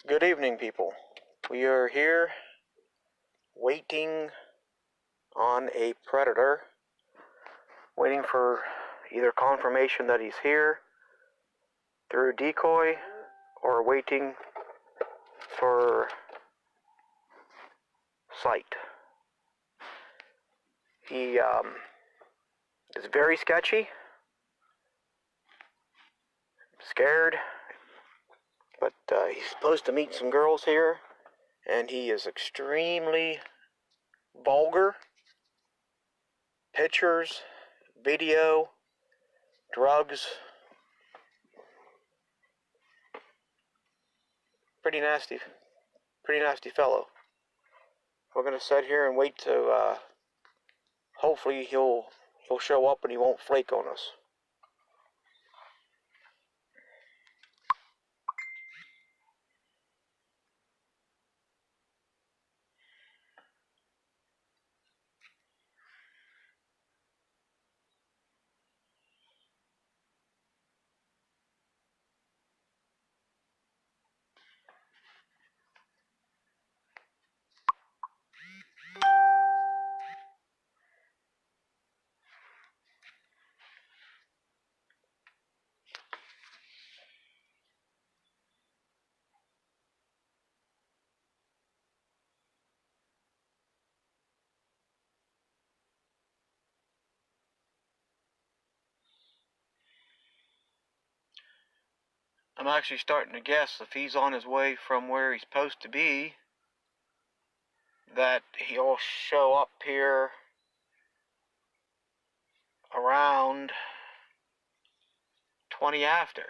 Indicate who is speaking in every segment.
Speaker 1: Good evening, people. We are here waiting on a predator, waiting for either confirmation that he's here through decoy or waiting for sight. He is very sketchy, scared, but he's supposed to meet some girls here, and he is extremely vulgar. Pictures, video, drugs. Pretty nasty fellow. We're gonna sit here and wait to hopefully he'll show up and he won't flake on us. I'm actually starting to guess if he's on his way from where he's supposed to be, that he'll show up here around 20 after.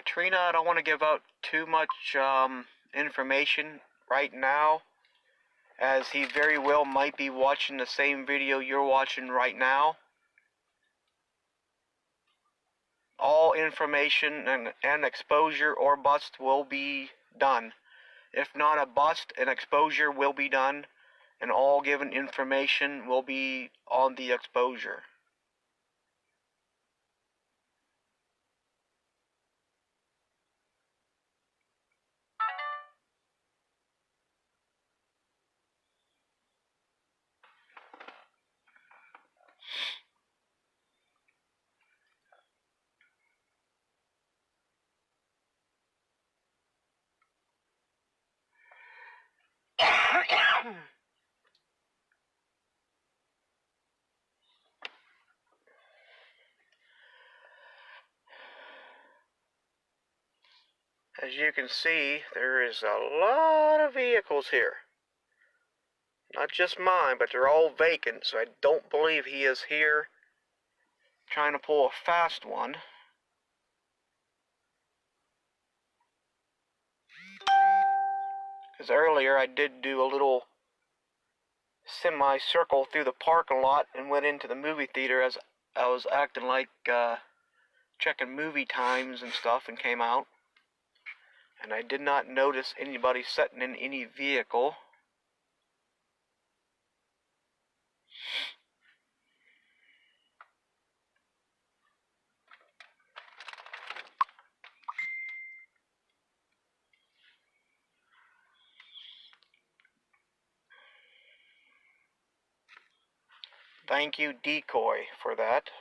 Speaker 1: Trina, I don't want to give out too much information right now, as he very well might be watching the same video you're watching right now. All information and exposure or bust will be done. If not a bust, an exposure will be done, and all given information will be on the exposure. As you can see, there is a lot of vehicles here. Not just mine, but they're all vacant, so I don't believe he is here trying to pull a fast one. Because earlier I did do a little semi-circle through the parking lot and went into the movie theater as I was acting like checking movie times and stuff, and came out. And I did not notice anybody sitting in any vehicle. Thank you, Decoy, for that.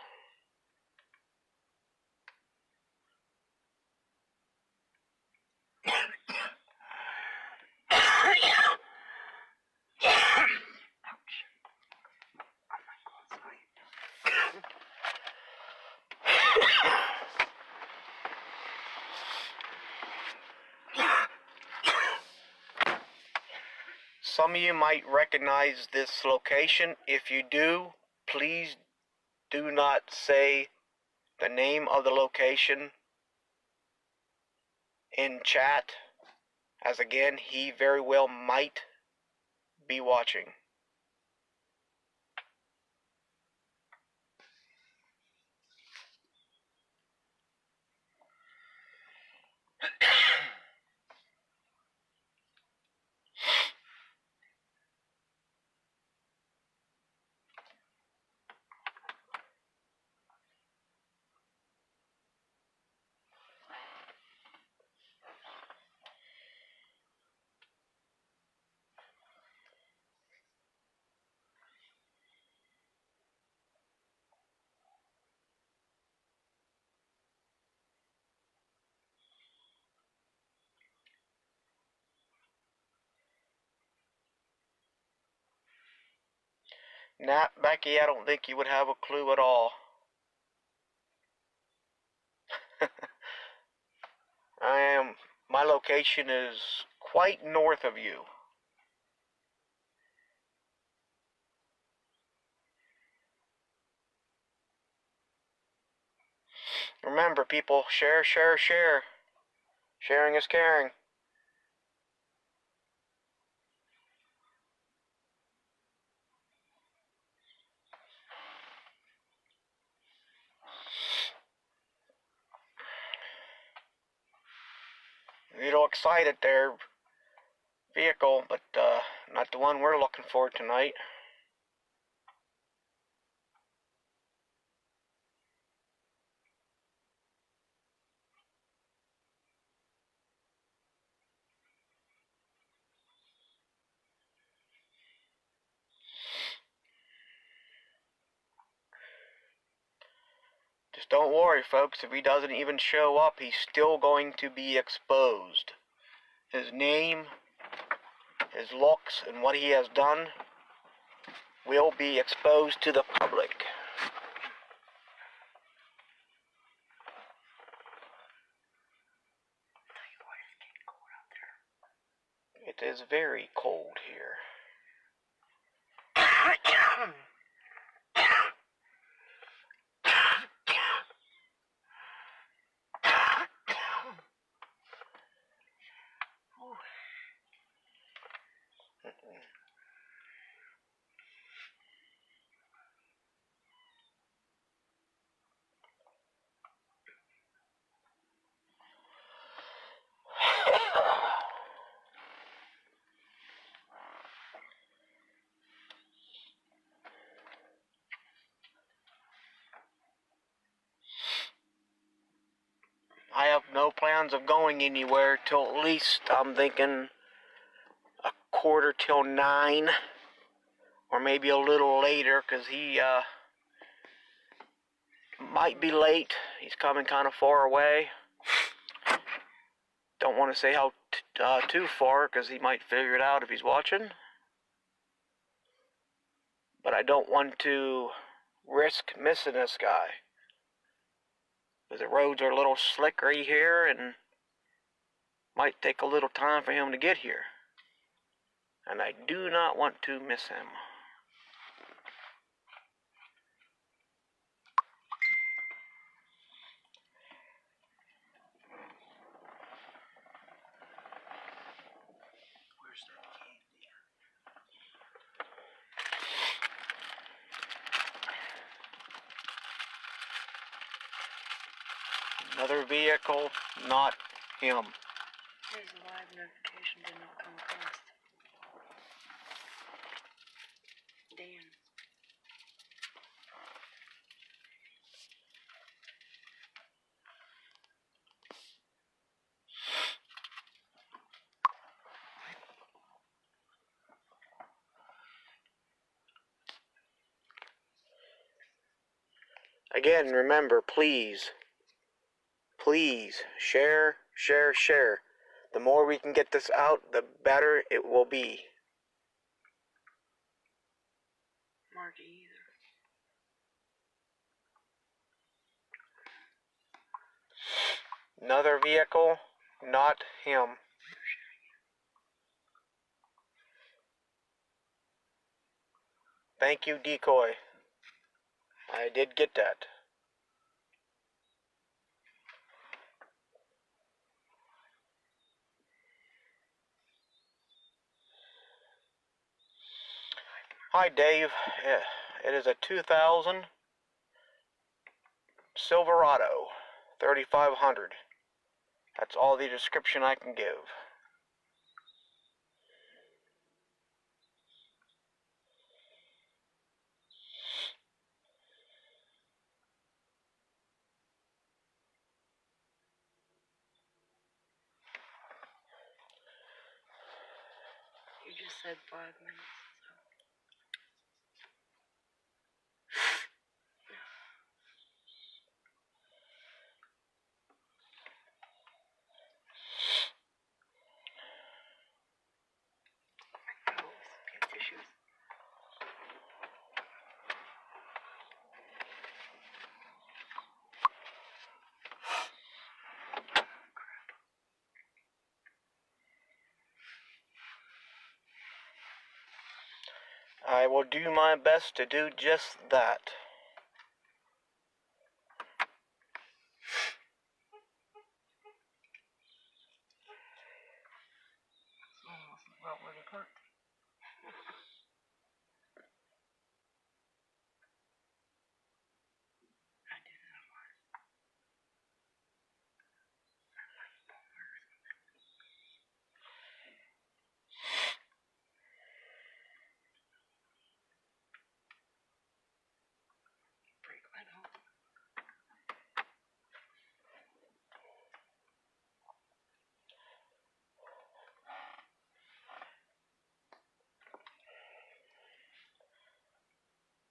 Speaker 1: Some of you might recognize this location. If you do, please do not say the name of the location in chat, as again, he very well might be watching. Nah, Becky, I don't think you would have a clue at all. My location is quite north of you. Remember, people, share, share, share. Sharing is caring. A little excited there, vehicle, but not the one we're looking for tonight. Just don't worry, folks. If he doesn't even show up, he's still going to be exposed. His name, his looks, and what he has done will be exposed to the public. It is very cold here. I have no plans of going anywhere till at least, I'm thinking, 9:15, or maybe a little later, because he might be late. He's coming kind of far away. Don't want to say how too far, because he might figure it out if he's watching. But I don't want to risk missing this guy, because the roads are a little slickery here and might take a little time for him to get here. And I do not want to miss him.
Speaker 2: Where's that candy?
Speaker 1: Another vehicle, not him.
Speaker 2: There's a live notification did not come across. Dan.
Speaker 1: Again, remember, please, share, share, share. The more we can get this out, the better it will be.
Speaker 2: Mark either.
Speaker 1: Another vehicle, not him. Thank you, decoy. I did get that. Hi, Dave. It is a 2000 Silverado 3500. That's all the description I can give.
Speaker 2: You just said 5 minutes. Get tissues.
Speaker 1: I will do my best to do just that.
Speaker 2: Well, where they parked.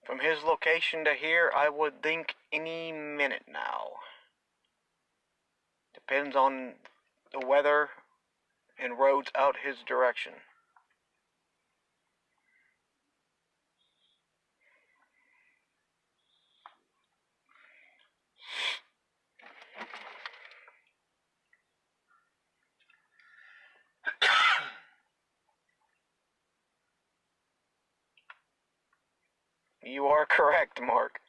Speaker 1: From his location to here, I would think any minute now. Depends on the weather and roads out his direction. You are correct, Mark.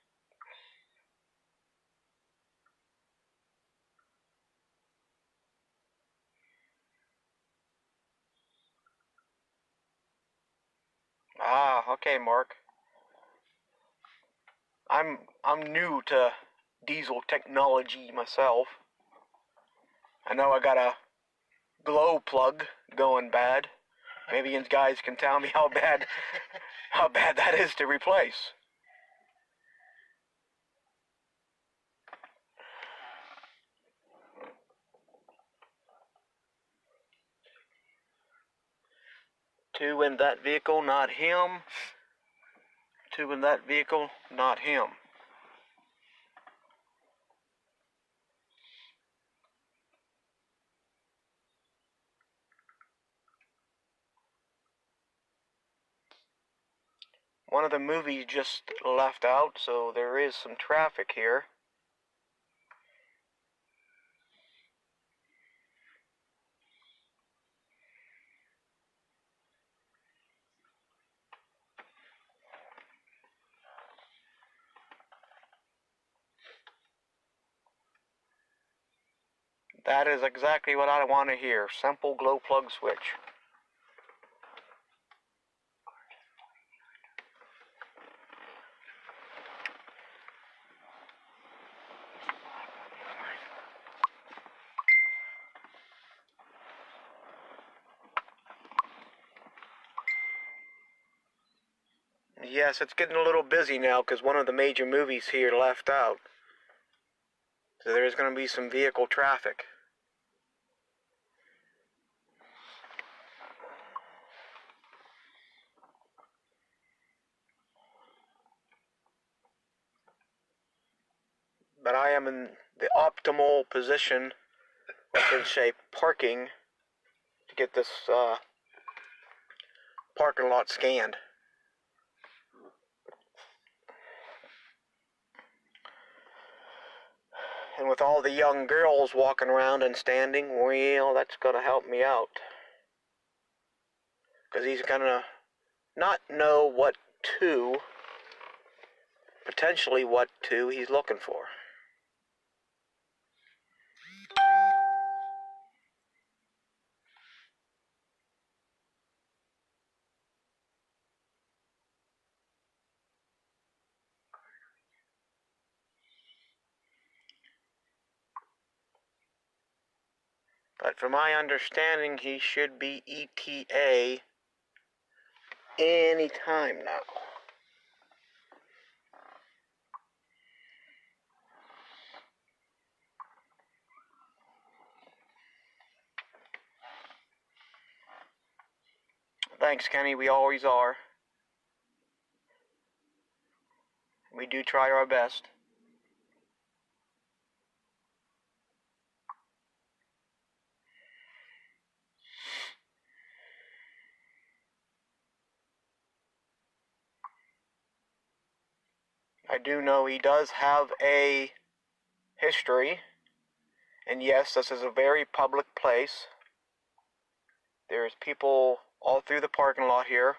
Speaker 1: Ah, okay, Mark. I'm new to diesel technology myself. I know I got a glow plug going bad. Maybe you guys can tell me how bad that is to replace. Two in that vehicle, not him. Two in that vehicle, not him. One of the movies just left out, so there is some traffic here. That is exactly what I want to hear. Simple glow plug switch. Yes, it's getting a little busy now because one of the major movies here left out. So there is going to be some vehicle traffic. But I am in the optimal position, I can say parking, to get this parking lot scanned. And with all the young girls walking around and standing, well, that's going to help me out. Because he's going to not know what potentially what he's looking for. But from my understanding, he should be ETA any time now. Thanks, Kenny. We always are. We do try our best. I do know he does have a history. And yes, this is a very public place. There's people all through the parking lot here.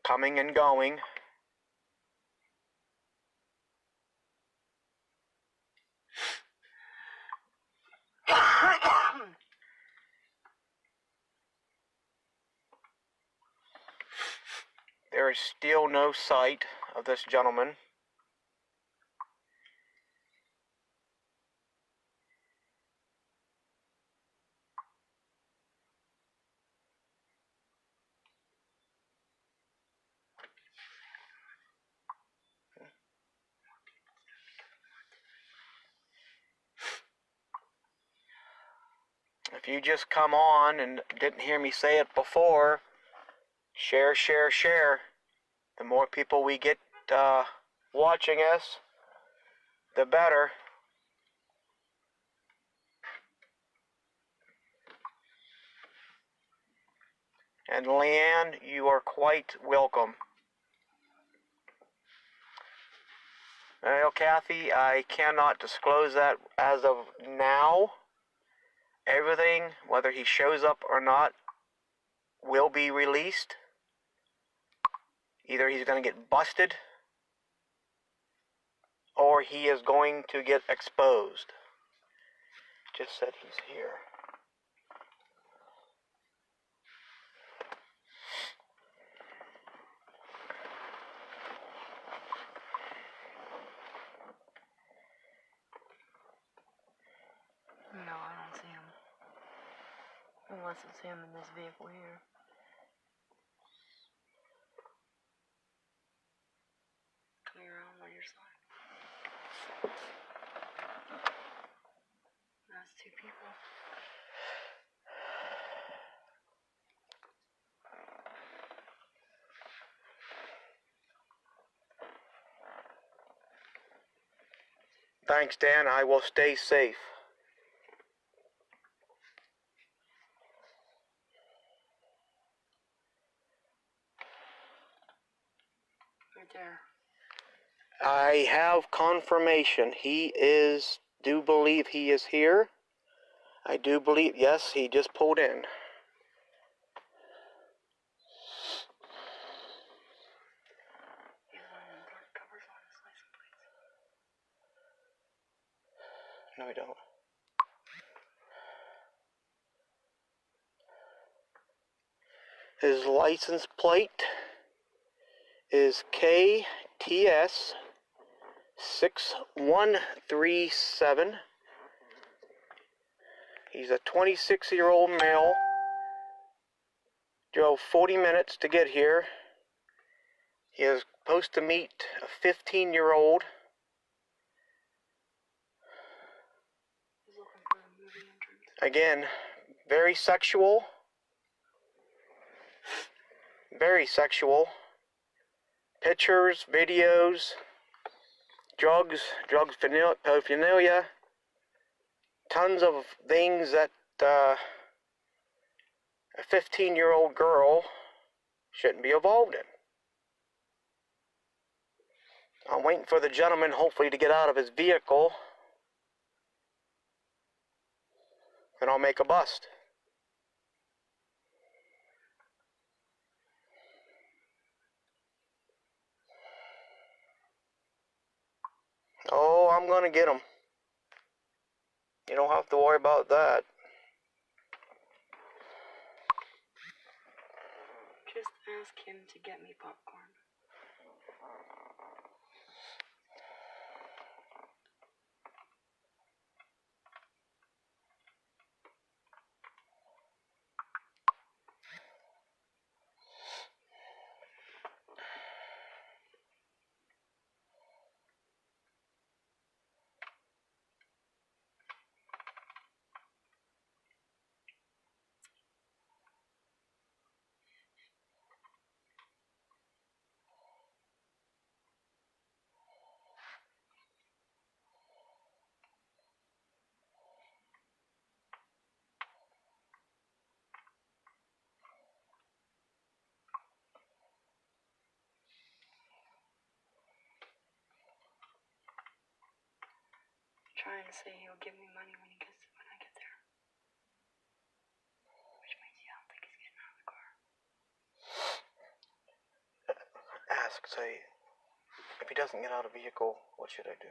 Speaker 1: coming and going. There is still no sight of this gentleman. If you just come on and didn't hear me say it before, share, share, share. The more people we get watching us, the better. And Leanne, you are quite welcome. Well, Kathy, I cannot disclose that as of now. Everything, whether he shows up or not, will be released. Either he's going to get busted or he is going to get exposed. Just said he's here.
Speaker 2: No, I don't see him. Unless it's him in this vehicle here. Coming around on your side. That's two people.
Speaker 1: Thanks, Dan. I will stay safe.
Speaker 2: Right there.
Speaker 1: I have confirmation. He is, do believe he is here. I do believe, yes, he just pulled in.
Speaker 2: He's wearing dark covers on his license plates.
Speaker 1: No, I don't. His license plate is KTS 6137. He's a 26-year-old male. Drove 40 minutes to get here. He is supposed to meet a 15-year-old.
Speaker 2: He's looking for a movie entrance.
Speaker 1: Again, very sexual. Very sexual. Pictures, videos, drugs paraphernalia. Tons of things that a 15-year-old girl shouldn't be involved in. I'm waiting for the gentleman, hopefully, to get out of his vehicle. Then I'll make a bust. Oh, I'm going to get him. You don't have to worry about that.
Speaker 2: Just ask him to get me popcorn. Trying to say he'll give me money when I get there. Which means you don't think he's getting out of the car.
Speaker 1: say, if he doesn't get out of the vehicle, what should I do?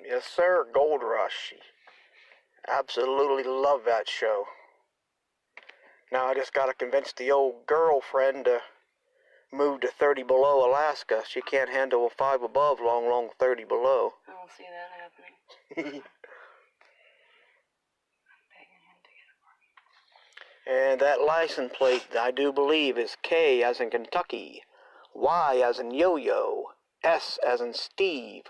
Speaker 1: Yes, sir, Gold Rush. Absolutely love that show. Now I just gotta convince the old girlfriend to move to 30 below Alaska. She can't handle a 5 above, long 30 below.
Speaker 2: I don't see that happening.
Speaker 1: And that license plate, I do believe, is K as in Kentucky, Y as in Yo-Yo, S as in Steve,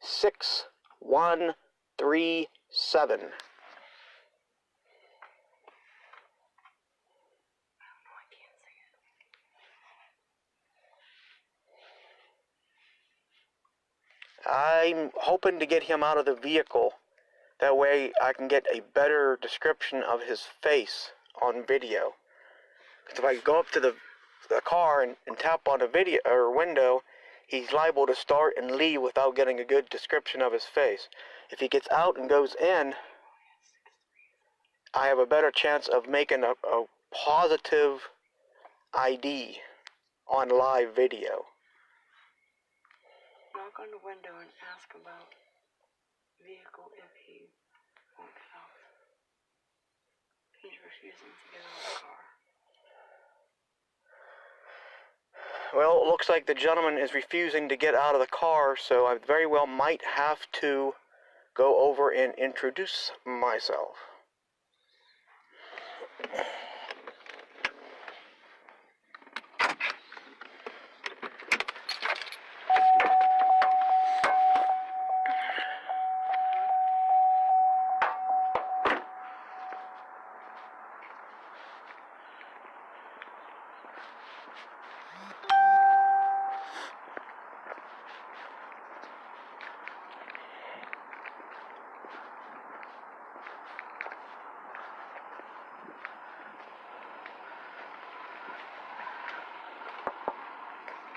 Speaker 1: 6137. I'm hoping to get him out of the vehicle. That way I can get a better description of his face on video. Because if I go up to the car and tap on a video or window, he's liable to start and leave without getting a good description of his face. If he gets out and goes in, I have a better chance of making a positive ID on live video.
Speaker 2: Knock on the window and ask about vehicle if he won't get out. He's refusing to get out of the car.
Speaker 1: Well, it looks like the gentleman is refusing to get out of the car, so I very well might have to go over and introduce myself.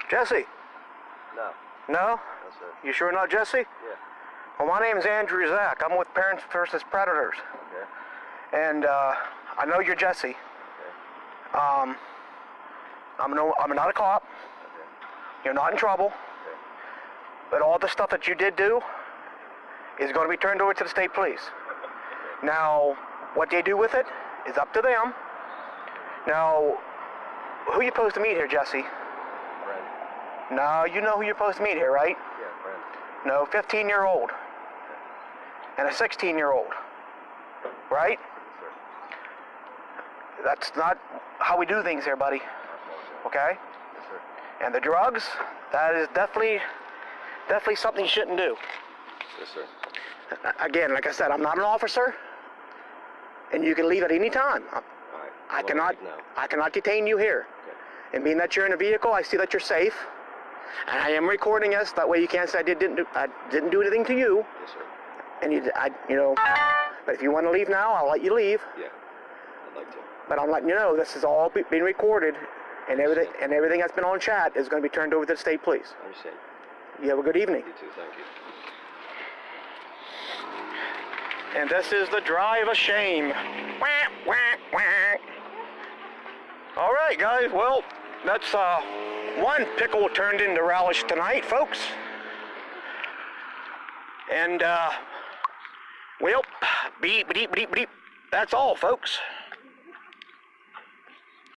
Speaker 1: Jesse?
Speaker 3: No.
Speaker 1: No?
Speaker 3: No, sir.
Speaker 1: You sure not Jesse?
Speaker 3: Yeah.
Speaker 1: Well, my name's Andrew Zach. I'm with Parents vs. Predators.
Speaker 3: Okay.
Speaker 1: And I know you're Jesse.
Speaker 3: Okay.
Speaker 1: I'm not a cop.
Speaker 3: Okay.
Speaker 1: You're not in trouble.
Speaker 3: Okay.
Speaker 1: But all the stuff that you did do is going to be turned over to the state police.
Speaker 3: Okay.
Speaker 1: Now, what they do with it is up to them. Now, who you supposed to meet here, Jesse?
Speaker 3: Friend.
Speaker 1: No, you know who you're supposed to meet here, right?
Speaker 3: Yeah, friend.
Speaker 1: No, 15-year-old and a 16-year-old, right?
Speaker 3: Yes, sir.
Speaker 1: That's not how we do things here, buddy.
Speaker 3: No, sir.
Speaker 1: Okay?
Speaker 3: Yes, sir.
Speaker 1: And the drugs, that is definitely something you shouldn't do.
Speaker 3: Yes, sir.
Speaker 1: Again, like I said, I'm not an officer, and you can leave at any time.
Speaker 3: All right.
Speaker 1: I
Speaker 3: Well,
Speaker 1: cannot detain you here.
Speaker 3: Okay.
Speaker 1: And being that you're in a vehicle, I see that you're safe. And I am recording us. That way you can't say I didn't do anything to you.
Speaker 3: Yes, sir.
Speaker 1: And but if you want to leave now, I'll let you leave.
Speaker 3: Yeah. I'd like to.
Speaker 1: But I'm letting you know this is all being recorded, and everything that's been on chat is going to be turned over to the state police.
Speaker 3: I understand.
Speaker 1: You have a good evening.
Speaker 3: You too. Thank you.
Speaker 1: And this is the drive of shame. Wah, wah, wah. All right, guys. Well, that's one pickle turned into relish tonight, folks. And well, beep, beep, beep, beep. That's all, folks.